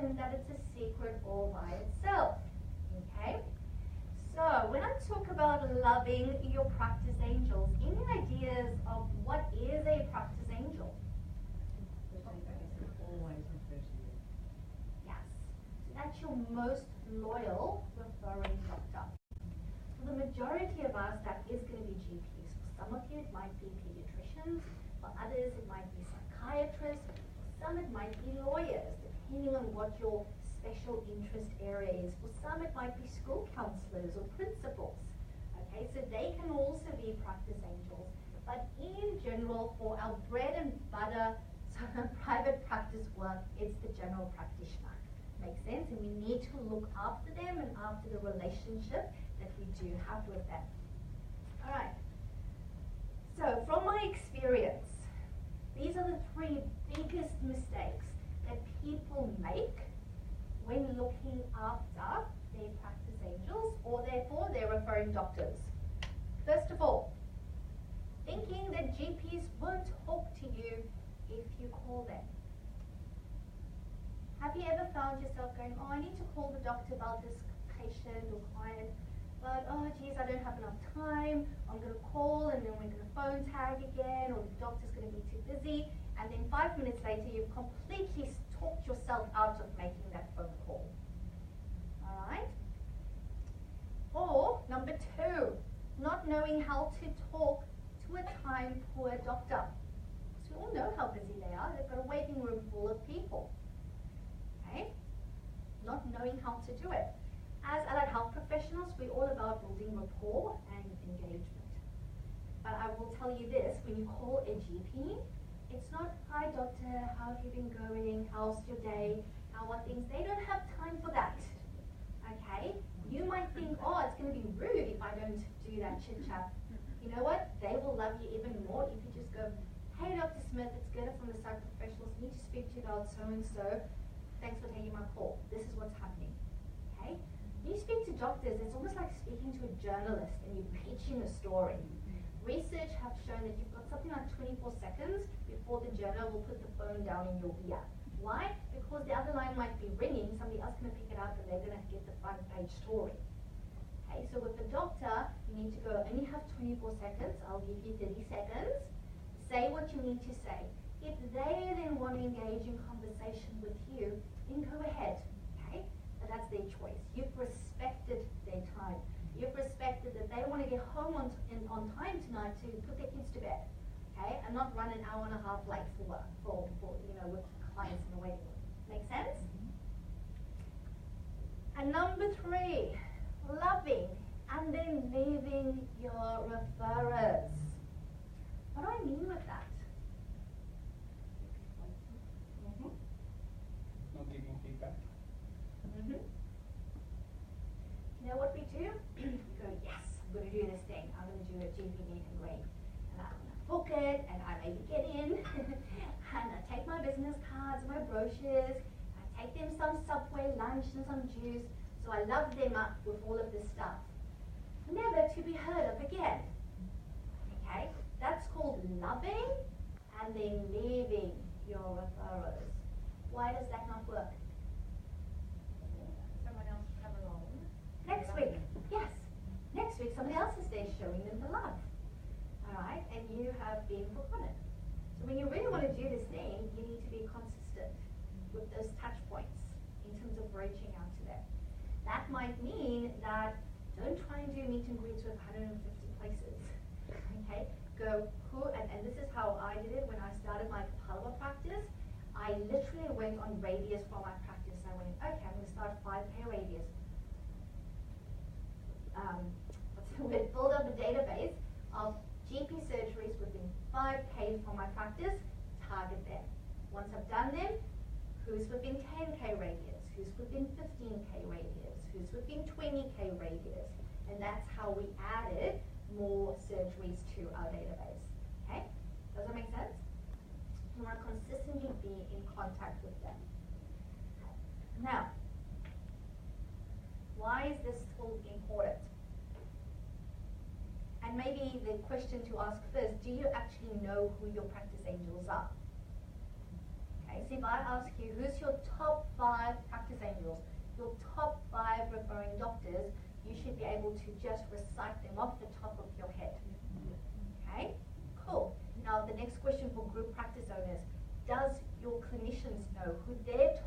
them that it's a secret all by itself. Okay? So, when I talk about loving your practice angels, any ideas of what is a practice angel? Always refer to you. Yes. So that's your most loyal referring doctor. For the majority of us, that is going to be GPs. For some of you, it might be pediatricians. For others, it might be psychiatrists. For some, it might be lawyers, depending on what your special interest area is. For some, it might be school counselors or principals. Okay, so they can also be practice angels. But in general, for our bread and butter private practice work, it's the general practitioner. Makes sense? And we need to look after them and after the relationship that we do have with them. All right. So from my experience, these are the 3 biggest mistakes that people make when looking after their practice angels or therefore their referring doctors. First of all, thinking that GPs won't talk to you if you call them. Have you ever found yourself going, oh, I need to call the doctor about this patient or client, but oh geez, I don't have enough time. I'm going to call and then we're going to phone tag again, or the doctor's going to be too busy, and then 5 minutes later you've completely talked yourself out of making that phone call. All right? Or number 2, not knowing how to talk to a time poor doctor. We all know how busy they are. They've got a waiting room full of people. Okay? Not knowing how to do it. As allied health professionals, we're all about building rapport and engagement. But I will tell you this, when you call a GP, it's not, hi doctor, how have you been going? How's your day? How are things? They don't have time for that. Okay? You might think, oh, it's going to be rude if I don't do that chit chat. You know what? They will love you even more if you just go, hey, Dr. Smith, it's Gerda from the Psych Professionals. Need to speak to you about so-and-so. Thanks for taking my call. This is what's happening. Okay? When you speak to doctors, it's almost like speaking to a journalist and you're pitching a story. Research have shown that you've got something like 24 seconds before the journal will put the phone down in your ear. Why? Because the other line might be ringing, somebody else going to pick it up and they're going to get the front page story. Okay, so with the doctor, you need to go, only have 24 seconds. I'll give you 30 seconds. Say what you need to say. If they then want to engage in conversation with you, then go ahead, okay? But that's their choice. You've respected their time. You've respected that they want to get home on time tonight to put their kids to bed, okay? And not run an hour and a half late for work, with clients in the waiting room. Make sense? And number 3, loving and then leaving your referrers. What do I mean with that? Not giving feedback. You know what we do? We go, yes, I'm going to do this thing. I'm going to do a GP meet and greet. And I'm going to book it, and I maybe get in, and I take my business cards, my brochures, I take them some Subway lunch and some juice, so I love them up with all of this stuff. Never to be heard of again. Okay? That's called loving and then leaving your referrers. Why does that not work? Someone else come along. Next week, yes. Next week, somebody else is there showing them the love. All right? And you have been forgotten. So when you really want to do this thing, you need to be consistent with those touch points in terms of reaching out to them. That might mean that don't try and do meet and greets with 150 places. Okay? Go, and this is how I did it when I started my Kapalua practice. I literally went on radius for my practice. I went, okay, I'm going to start 5K radius. We'd build up a database of GP surgeries within 5K from my practice, target them. Once I've done them, who's within 10K radius, who's within 15K radius, who's within 20K radius, and that's how we added more surgeries to our database. Okay? Does that make sense? You want to consistently be in contact with them. Now, why is this tool important? And maybe the question to ask first, do you actually know who your practice angels are? Okay, so if I ask you, who's your top 5 practice referring doctors, you should be able to just recite them off the top of your head. Okay, cool. Now the next question for group practice owners, does your clinicians know who their